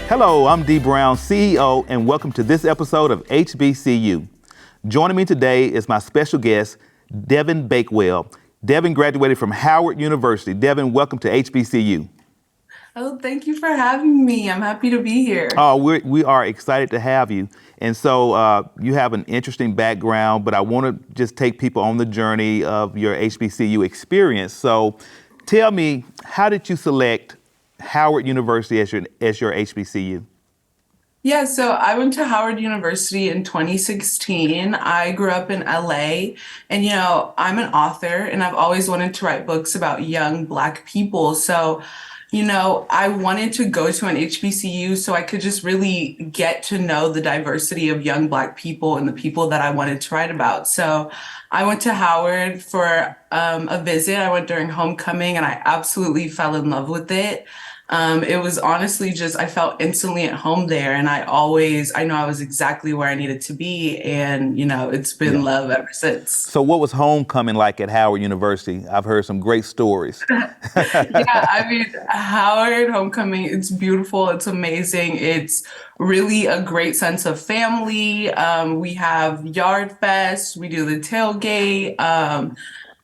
Hello, I'm Dee Brown CEO, and welcome to this episode of HBCU. Joining me today is my special guest, Devyn Bakewell. Devyn graduated from Howard University. Devyn, welcome to HBCU. Oh, thank you for having me. I'm happy to be here. Oh, we are excited to have you. And so you have an interesting background, but I want to just take people on the journey of your HBCU experience. So tell me, how did you select Howard University as your HBCU? Yeah, so I went to Howard University in 2016. I grew up in LA, and I'm an author and I've always wanted to write books about young Black people. So, I wanted to go to an HBCU so I could just really get to know the diversity of young Black people and the people that I wanted to write about. So I went to Howard for a visit. I went during homecoming and I absolutely fell in love with it. It was honestly just, I felt instantly at home there. And I know I was exactly where I needed to be. And, it's been Yeah. love ever since. So what was homecoming like at Howard University? I've heard some great stories. Yeah, I mean, Howard homecoming, it's beautiful. It's amazing. It's really a great sense of family. We have Yard Fest. We do the tailgate.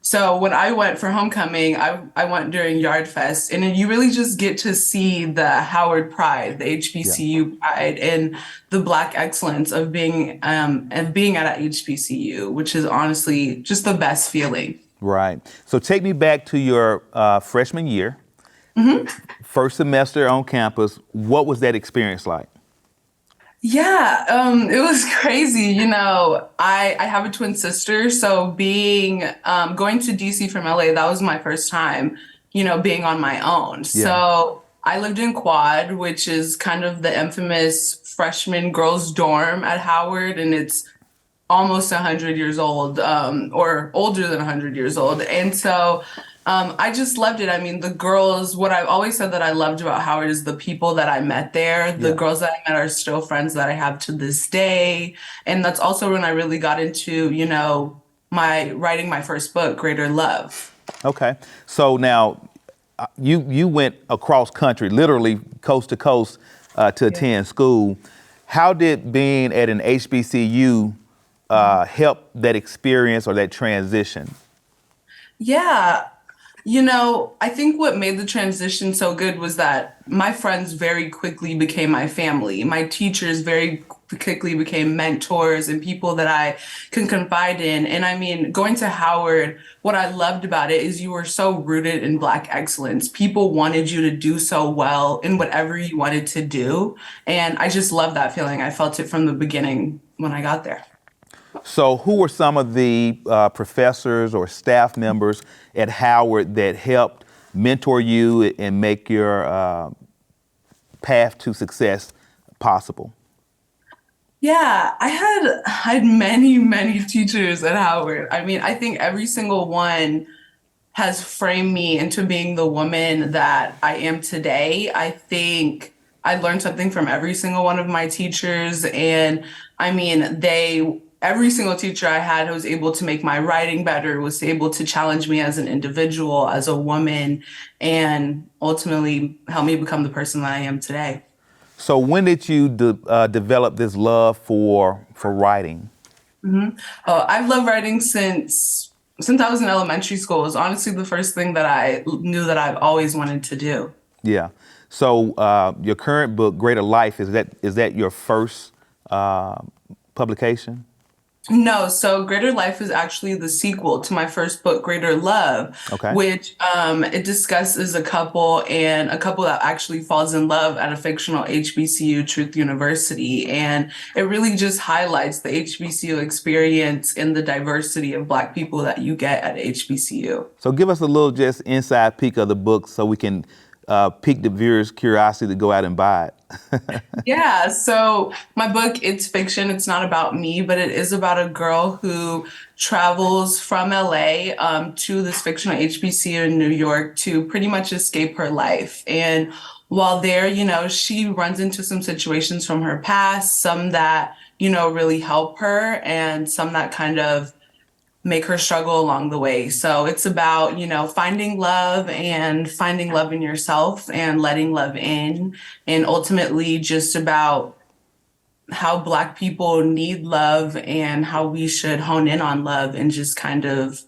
So when I went for homecoming, I went during Yard Fest, and then you really just get to see the Howard pride, the Yeah. HBCU pride, and the Black excellence of being at a HBCU, which is honestly just the best feeling. Right. So take me back to your freshman year, first semester on campus. What was that experience like? Yeah, it was crazy. I have a twin sister, so being going to DC from LA, that was my first time, being on my own. Yeah. So I lived in Quad, which is kind of the infamous freshman girls' dorm at Howard, and it's almost 100 years old, or older than 100 years old. And so I just loved it. I mean, the girls, what I've always said that I loved about Howard is the people that I met there. The Yeah. girls that I met are still friends that I have to this day. And that's also when I really got into, my writing my first book, Greater Love. Okay. So now you went across country, literally coast to coast, to attend school. How did being at an HBCU help that experience or that transition? Yeah. I think what made the transition so good was that my friends very quickly became my family. My teachers very quickly became mentors and people that I can confide in. And I mean, going to Howard, what I loved about it is you were so rooted in Black excellence. People wanted you to do so well in whatever you wanted to do. And I just love that feeling. I felt it from the beginning when I got there. So who were some of the professors or staff members at Howard that helped mentor you and make your path to success possible? Yeah, I had many, many teachers at Howard. I mean, I think every single one has framed me into being the woman that I am today. I think I learned something from every single one of my teachers. And I mean, every single teacher I had was able to make my writing better, was able to challenge me as an individual, as a woman, and ultimately help me become the person that I am today. So when did you develop this love for writing? Oh, I've loved writing since I was in elementary school. It was honestly the first thing that I knew that I've always wanted to do. Yeah. So your current book, Greater Life, is that your first publication? No, so Greater Life is actually the sequel to my first book, Greater Love, Okay. which it discusses a couple that actually falls in love at a fictional HBCU, Truth University. And it really just highlights the HBCU experience and the diversity of Black people that you get at HBCU. So give us a little just inside peek of the book so we can pique the viewer's curiosity to go out and buy it. Yeah, so my book, it's fiction. It's not about me, but it is about a girl who travels from LA to this fictional HBCU in New York to pretty much escape her life. And while there, she runs into some situations from her past, some that, really help her, and some that kind of make her struggle along the way. So it's about, finding love in yourself and letting love in, and ultimately just about how Black people need love and how we should hone in on love and just kind of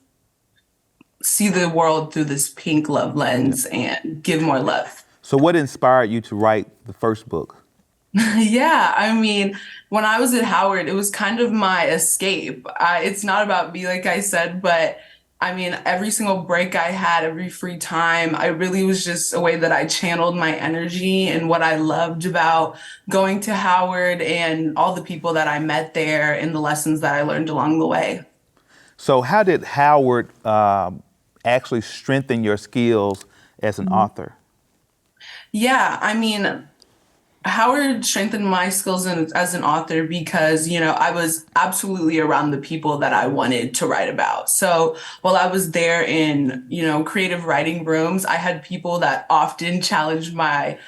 see the world through this pink love Yeah. lens and give more love. So what inspired you to write the first book? Yeah, I mean, when I was at Howard, it was kind of my escape. It's not about me, like I said, but I mean, every single break I had, every free time, I really was just a way that I channeled my energy and what I loved about going to Howard and all the people that I met there and the lessons that I learned along the way. So how did Howard actually strengthen your skills as an author? Yeah, I mean, Howard strengthened my skills as an author because, I was absolutely around the people that I wanted to write about. So while I was there in, creative writing rooms, I had people that often challenged my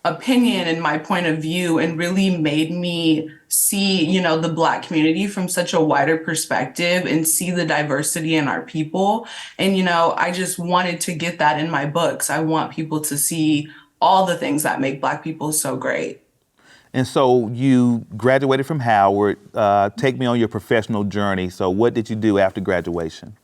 opinion and my point of view and really made me see, the Black community from such a wider perspective and see the diversity in our people. And, I just wanted to get that in my books. I want people to see all the things that make Black people so great. And so you graduated from Howard. Take me on your professional journey. So what did you do after graduation?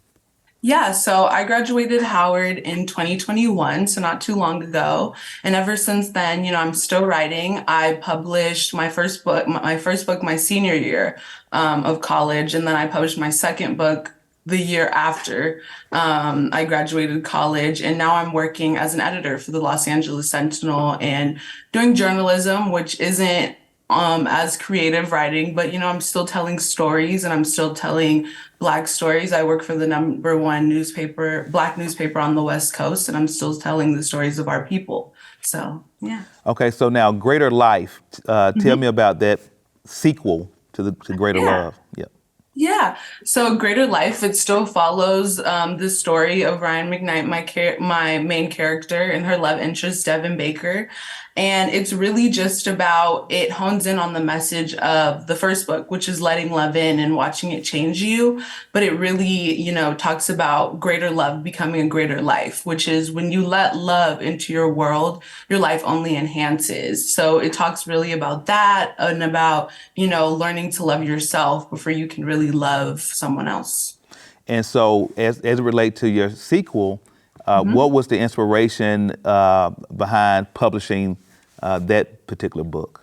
Yeah, so I graduated Howard in 2021, so not too long ago. And ever since then, I'm still writing. I published my first book my senior year of college, and then I published my second book the year after I graduated college. And now I'm working as an editor for the Los Angeles Sentinel and doing journalism, which isn't as creative writing, but I'm still telling stories and I'm still telling Black stories. I work for the number one Black newspaper on the West Coast, and I'm still telling the stories of our people. So, yeah. Okay, so now Greater Life. Tell Mhm. me about that sequel to Greater Yeah. Love. Yeah. Yeah. So Greater Life, it still follows the story of Ryan McKnight, my main character, and her love interest, Devyn Baker. And it's really just about, it hones in on the message of the first book, which is letting love in and watching it change you. But it really, talks about greater love becoming a greater life, which is when you let love into your world, your life only enhances. So it talks really about that and about, learning to love yourself before you can really love someone else. And so as it relates to your sequel, Mhm. what was the inspiration behind publishing that particular book?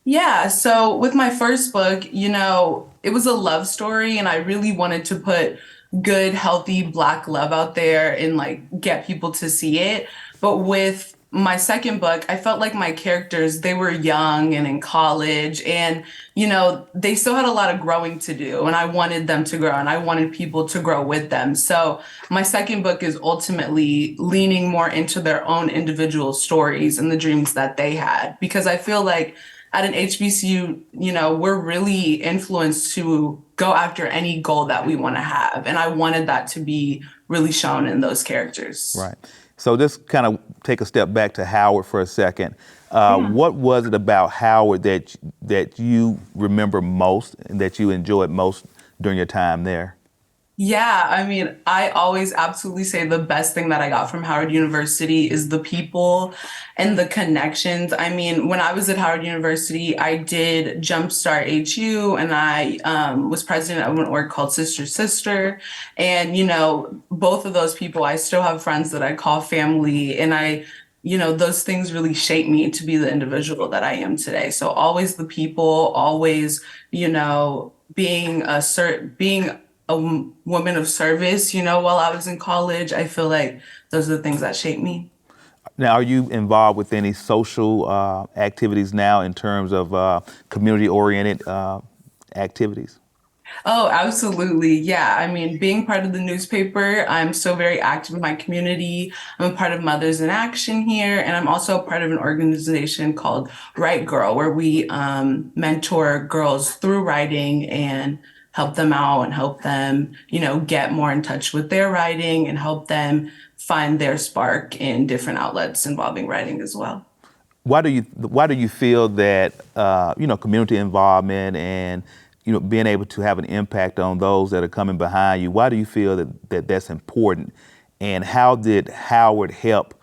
Yeah, so with my first book, it was a love story, and I really wanted to put good, healthy Black love out there and like get people to see it. But with my second book, I felt like my characters, they were young and in college, and they still had a lot of growing to do, and I wanted them to grow and I wanted people to grow with them. So my second book is ultimately leaning more into their own individual stories and the dreams that they had, because I feel like at an HBCU, we're really influenced to go after any goal that we want to have. And I wanted that to be really shown in those characters. Right. So just kind of take a step back to Howard for a second. Yeah. What was it about Howard that you remember most and that you enjoyed most during your time there? Yeah, I mean, I always absolutely say the best thing that I got from Howard University is the people and the connections. I mean, when I was at Howard University, I did Jumpstart HU, and I was president of an org called Sister Sister. And, both of those people, I still have friends that I call family. And those things really shape me to be the individual that I am today. So always the people, always, being a woman of service, while I was in college. I feel like those are the things that shaped me. Now, are you involved with any social activities now in terms of community-oriented activities? Oh, absolutely. Yeah. I mean, being part of the newspaper, I'm so very active in my community. I'm a part of Mothers in Action here, and I'm also a part of an organization called Write Girl, where we mentor girls through writing and help them out and help them, get more in touch with their writing and help them find their spark in different outlets involving writing as well. Why do you feel that community involvement and being able to have an impact on those that are coming behind you. Why do you feel that that's important? And how did Howard help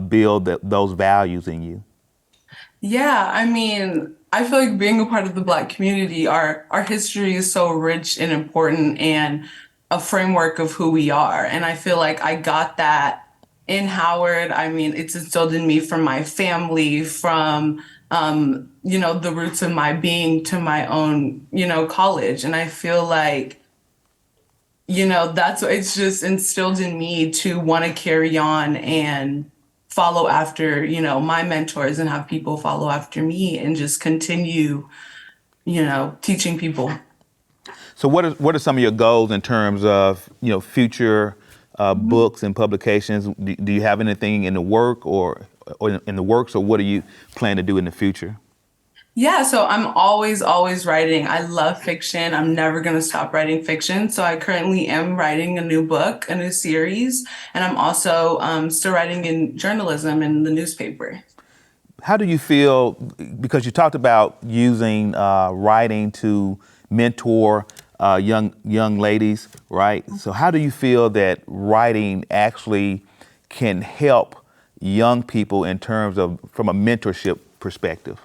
build those values in you? Yeah, I mean, I feel like being a part of the Black community, our history is so rich and important and a framework of who we are. And I feel like I got that in Howard. I mean, it's instilled in me from my family, from the roots of my being to my own, college. And I feel like that's it's just instilled in me to want to carry on and follow after, my mentors and have people follow after me and just continue, teaching people. So what are some of your goals in terms of future books and publications? Do you have anything in the work or in the works, or what do you plan to do in the future? Yeah, so I'm always, always writing. I love fiction. I'm never going to stop writing fiction. So I currently am writing a new book, a new series, and I'm also still writing in journalism in the newspaper. How do you feel, because you talked about using writing to mentor young ladies, right? So how do you feel that writing actually can help young people in terms of from a mentorship perspective?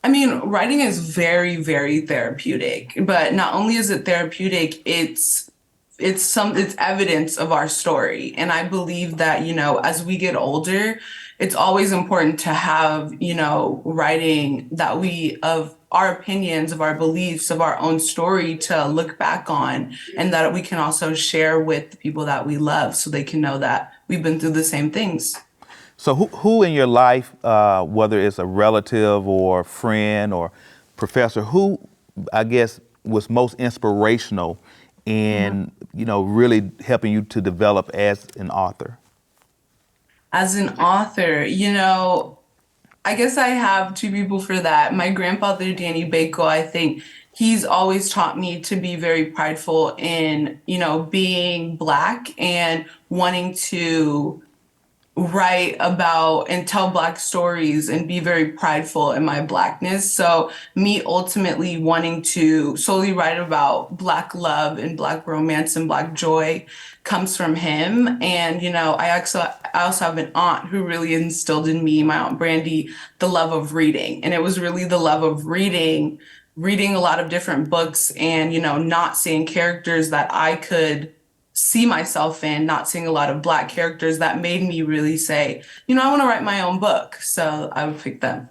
I mean, writing is very, very therapeutic, but not only is it therapeutic, it's evidence of our story. And I believe that, as we get older, it's always important to have, writing that we of our opinions, of our beliefs, of our own story to look back on, and that we can also share with the people that we love so they can know that we've been through the same things. So who in your life, whether it's a relative or friend or professor, who I guess was most inspirational in, really helping you to develop as an author? As an author, I guess I have two people for that. My grandfather, Danny Bakewell, I think he's always taught me to be very prideful in, being Black and wanting to write about and tell Black stories and be very prideful in my Blackness. So me ultimately wanting to solely write about Black love and Black romance and Black joy comes from him. And, I also have an aunt who really instilled in me, my Aunt Brandy, the love of reading. And it was really the love of reading a lot of different books and, not seeing characters that I could see myself in, not seeing a lot of Black characters that made me really say, I want to write my own book. So I would pick them.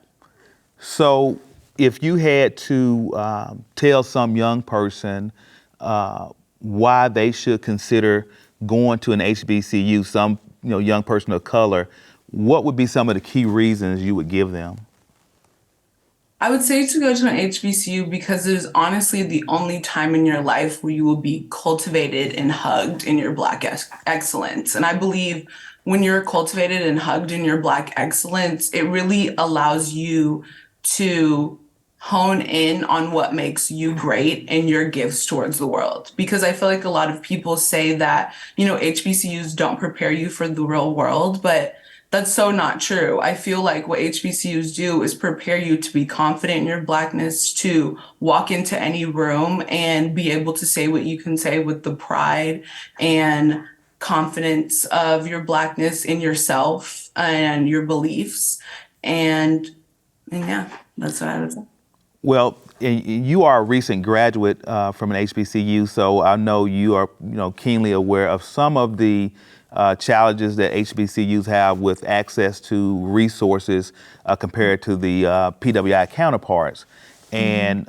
So if you had to tell some young person why they should consider going to an HBCU, some young person of color, what would be some of the key reasons you would give them? I would say to go to an HBCU because it is honestly the only time in your life where you will be cultivated and hugged in your Black excellence. And I believe when you're cultivated and hugged in your Black excellence, it really allows you to hone in on what makes you great and your gifts towards the world. Because I feel like a lot of people say that, HBCUs don't prepare you for the real world, but that's so not true. I feel like what HBCUs do is prepare you to be confident in your Blackness, to walk into any room and be able to say what you can say with the pride and confidence of your Blackness in yourself and your beliefs. And yeah, that's what I would say. Well, you are a recent graduate from an HBCU, so I know you are, keenly aware of some of the challenges that HBCUs have with access to resources compared to the PWI counterparts. And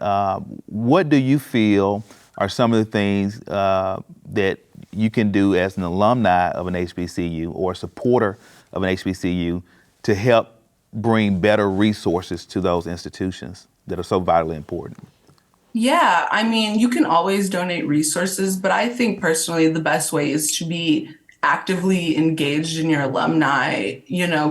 what do you feel are some of the things that you can do as an alumni of an HBCU or a supporter of an HBCU to help bring better resources to those institutions that are so vitally important? Yeah, I mean, you can always donate resources, but I think personally the best way is to be actively engaged in your alumni,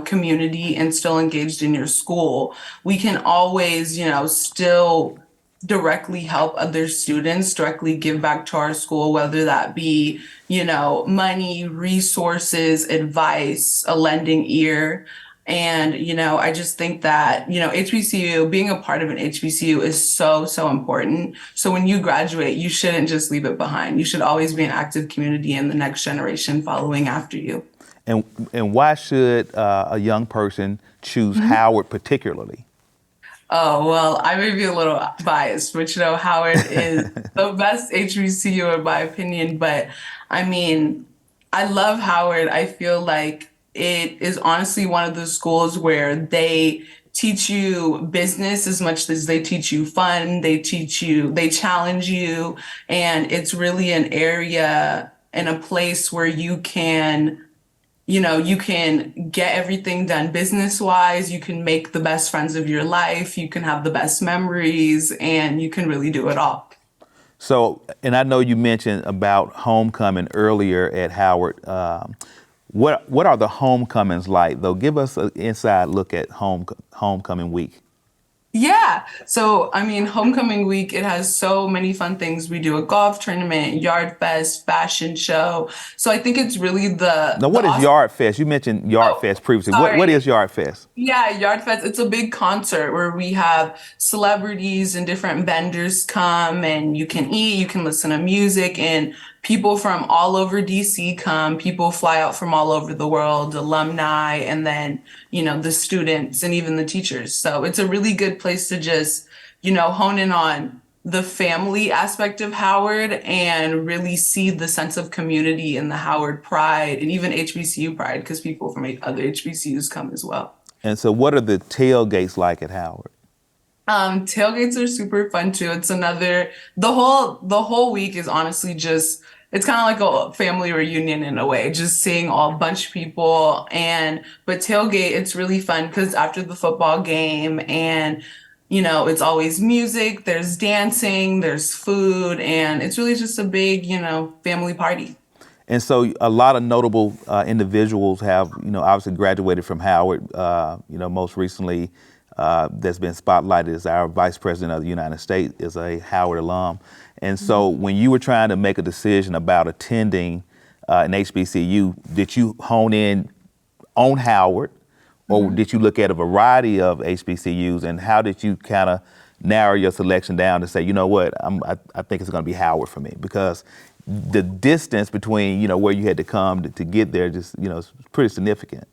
community and still engaged in your school. We can always, still directly help other students, directly give back to our school, whether that be, money, resources, advice, a lending ear. And, I just think that, HBCU, being a part of an HBCU is so, so important. So when you graduate, you shouldn't just leave it behind. You should always be an active community in the next generation following after you. And why should a young person choose Howard particularly? Oh, well, I may be a little biased, but Howard is the best HBCU in my opinion. But I mean, I love Howard. I feel like it is honestly one of those schools where they teach you business as much as they teach you fun. They challenge you, and it's really an area and a place where you can get everything done business wise. You can make the best friends of your life. You can have the best memories, and you can really do it all. So, and I know you mentioned about homecoming earlier at Howard. What are the homecomings like, though? Give us an inside look at homecoming week. Yeah. So, I mean, homecoming week, it has so many fun things. We do a golf tournament, yard fest, fashion show. So I think it's really Now, the what is awesome. Yard Fest? You mentioned Yard Oh, Fest previously. What sorry. is Yard Fest? Yeah, Yard Fest. It's a big concert where we have celebrities and different vendors come, and you can eat, you can listen to music, and people from all over DC come. People fly out from all over the world, alumni, and then, the students and even the teachers. So it's a really good place to just, hone in on the family aspect of Howard and really see the sense of community and the Howard pride and even HBCU pride because people from other HBCUs come as well. And so, what are the tailgates like at Howard? Tailgates are super fun too. It's another the whole week is honestly just it's kind of like a family reunion in a way, just seeing all bunch of people but tailgate, it's really fun because after the football game and it's always music, there's dancing, there's food, and it's really just a big, family party. And so, a lot of notable individuals have, obviously graduated from Howard. Most recently, that's been spotlighted as our Vice President of the United States is a Howard alum. And so, when you were trying to make a decision about attending an HBCU, did you hone in on Howard, or did you look at a variety of HBCUs, and how did you kind of narrow your selection down to say, you know what, I think it's going to be Howard for me? Because the distance between, where you had to come to get there just, is pretty significant.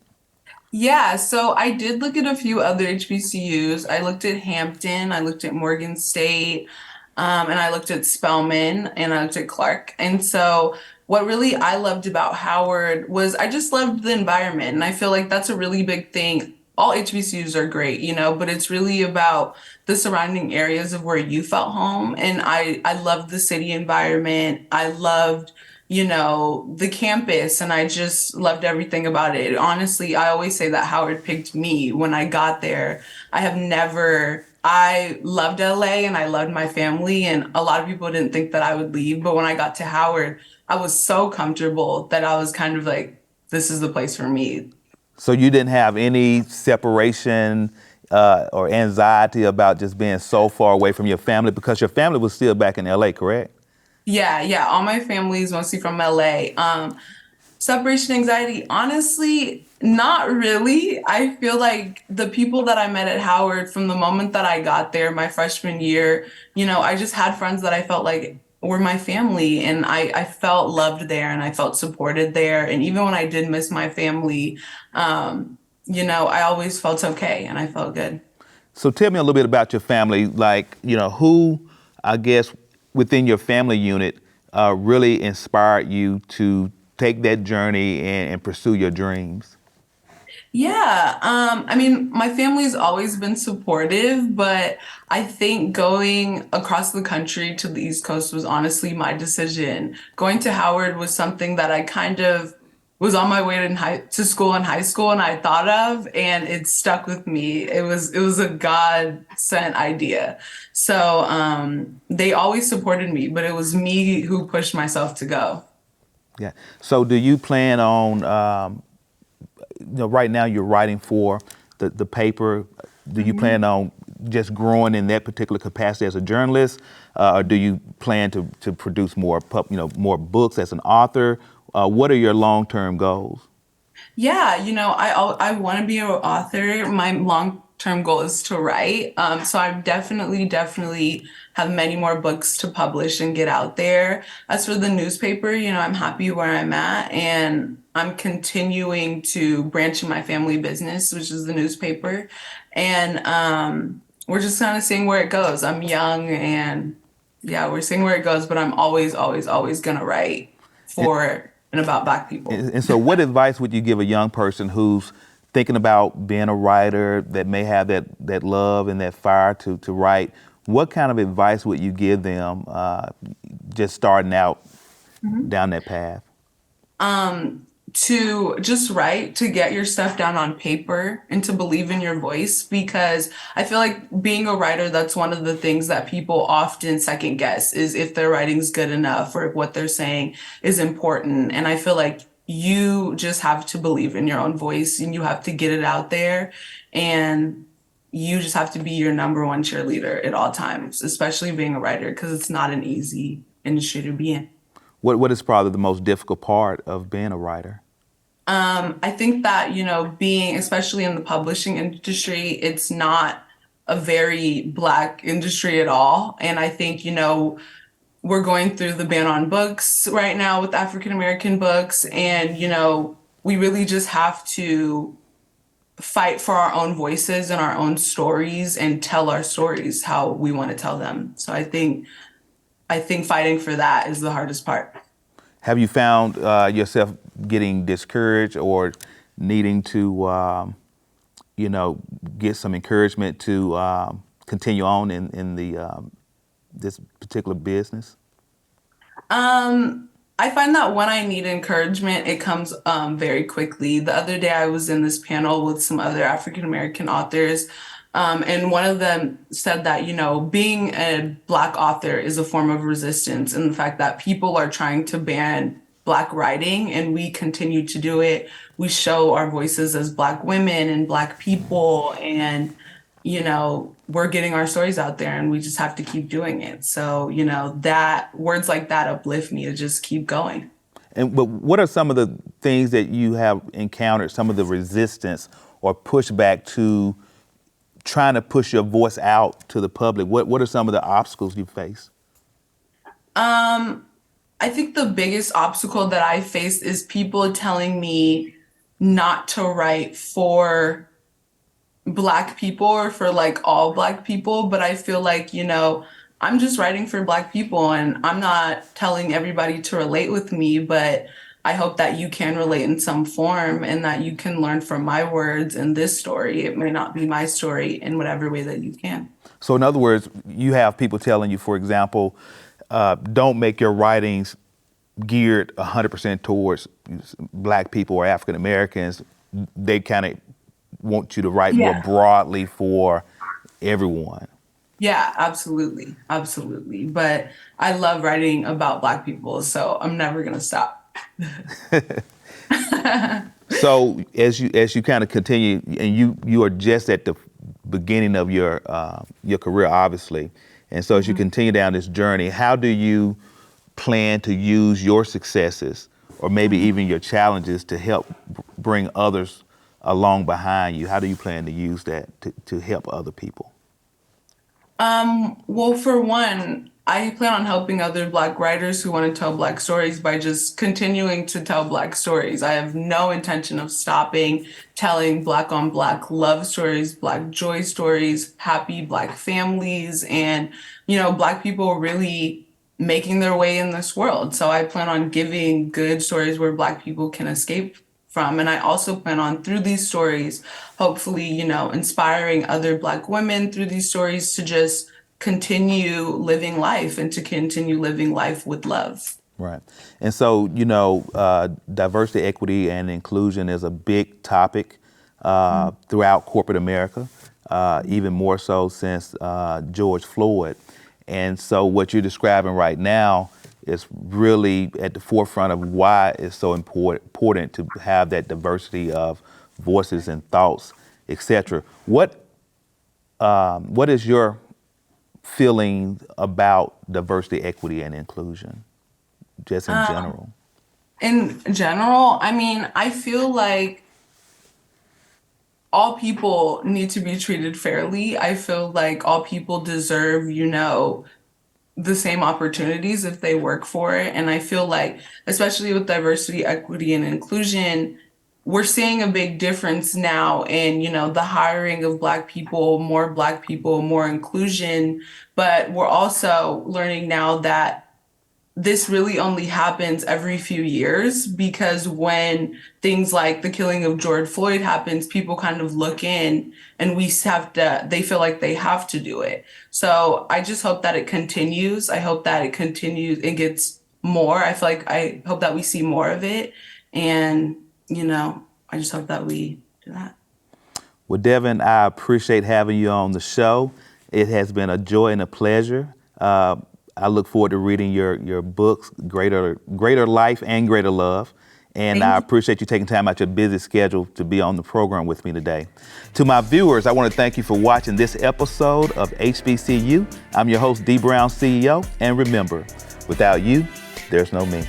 Yeah, so I did look at a few other HBCUs. I looked at Hampton, I looked at Morgan State, and I looked at Spelman, and I looked at Clark. And so what really I loved about Howard was I just loved the environment. And I feel like that's a really big thing. All HBCUs are great, but it's really about the surrounding areas of where you felt home. And I loved the city environment. I loved the campus, and I just loved everything about it. Honestly, I always say that Howard picked me when I got there. I loved LA and I loved my family, and a lot of people didn't think that I would leave. But when I got to Howard, I was so comfortable that I was kind of like, this is the place for me. So you didn't have any separation or anxiety about just being so far away from your family because your family was still back in LA, correct? Yeah, yeah. All my family is mostly from LA. Separation anxiety, honestly, not really. I feel like the people that I met at Howard from the moment that I got there, my freshman year, I just had friends that I felt like were my family, and I felt loved there and I felt supported there. And even when I did miss my family, I always felt okay and I felt good. So tell me a little bit about your family, like, who, I guess, within your family unit really inspired you to take that journey and pursue your dreams? Yeah, I mean, my family's always been supportive, but I think going across the country to the East Coast was honestly my decision. Going to Howard was something that I kind of was on my way to school in high school and I thought of, and it stuck with me. It was a God sent idea. So they always supported me, but it was me who pushed myself to go. Yeah. So do you plan on, right now you're writing for the paper. Do you plan on just growing in that particular capacity as a journalist, or do you plan to produce more books as an author? What are your long-term goals? Yeah, I want to be an author. My long-term goal is to write. So I definitely have many more books to publish and get out there. As for the newspaper, I'm happy where I'm at, and I'm continuing to branch in my family business, which is the newspaper. And we're just kind of seeing where it goes. I'm young, and yeah, we're seeing where it goes, but I'm always gonna write And, for and about Black people. and so, what advice would you give a young person who's thinking about being a writer that may have that love and that fire to write? What kind of advice would you give them just starting out down that path? To just write, to get your stuff down on paper and to believe in your voice, because I feel like being a writer, that's one of the things that people often second guess is if their writing's good enough or if what they're saying is important. And I feel like you just have to believe in your own voice and you have to get it out there, and you just have to be your number one cheerleader at all times, especially being a writer, because it's not an easy industry to be in. What is probably the most difficult part of being a writer? I think that, being, especially in the publishing industry, it's not a very Black industry at all. And I think, we're going through the ban on books right now with African American books. And, we really just have to fight for our own voices and our own stories and tell our stories how we want to tell them. So I think fighting for that is the hardest part. Have you found yourself getting discouraged or needing to, get some encouragement to continue on in the this particular business? I find that when I need encouragement, it comes very quickly. The other day, I was in this panel with some other African American authors, and one of them said that, being a Black author is a form of resistance, and the fact that people are trying to ban Black writing and we continue to do it. We show our voices as Black women and Black people, and we're getting our stories out there and we just have to keep doing it. So, that words like that uplift me to just keep going. But what are some of the things that you have encountered, some of the resistance or pushback to trying to push your voice out to the public? What are some of the obstacles you face? I think the biggest obstacle that I faced is people telling me not to write for Black people or for like all Black people, but I feel like, I'm just writing for Black people and I'm not telling everybody to relate with me, but I hope that you can relate in some form and that you can learn from my words in this story. It may not be my story in whatever way that you can. So in other words, you have people telling you, for example, don't make your writings geared 100% towards Black people or African Americans. They kind of want you to write more Yeah. broadly for everyone. Yeah, absolutely. Absolutely. But I love writing about Black people, so I'm never going to stop. So as you kind of continue, and you are just at the beginning of your career, obviously, and so as you continue down this journey, how do you plan to use your successes or maybe even your challenges to help bring others along behind you? How do you plan to use that to help other people? Well, for one, I plan on helping other Black writers who want to tell Black stories by just continuing to tell Black stories. I have no intention of stopping telling Black on Black love stories, Black joy stories, happy Black families, and, Black people really making their way in this world. So I plan on giving good stories where Black people can escape from. And I also plan on, through these stories, hopefully, inspiring other Black women through these stories to just continue living life and to continue living life with love. Right. And so, diversity, equity, and inclusion is a big topic throughout corporate America, even more so since George Floyd. And so what you're describing right now is really at the forefront of why it's so important to have that diversity of voices and thoughts, etc. What is your feeling about diversity, equity, and inclusion, just in general? In general, I mean, I feel like all people need to be treated fairly. I feel like all people deserve, the same opportunities if they work for it. And I feel like, especially with diversity, equity, and inclusion, we're seeing a big difference now in, the hiring of Black people, more inclusion. But we're also learning now that this really only happens every few years because when things like the killing of George Floyd happens, people kind of look in and they feel like they have to do it. So I just hope that it continues. I hope that it continues and gets more. I hope that we see more of it. And, I just hope that we do that. Well, Devyn, I appreciate having you on the show. It has been a joy and a pleasure. I look forward to reading your books, Greater Life and Greater Love. And I Thank appreciate you taking time out your busy schedule to be on the program with me today. To my viewers, I want to thank you for watching this episode of HBCU. I'm your host, Dee Brown CEO. And remember, without you, there's no me.